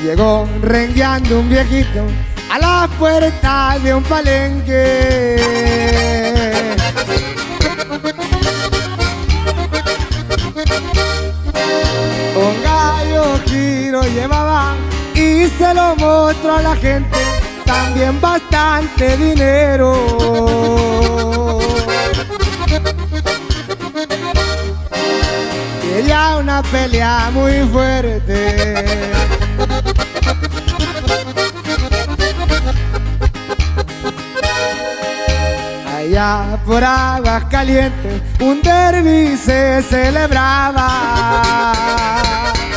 Llegó rengueando un viejito a la puerta de un palenque. Un gallo giro llevaba y se lo mostró a la gente, también bastante dinero. Quería una pelea muy fuerte. Allá por Aguascalientes un derbi se celebraba.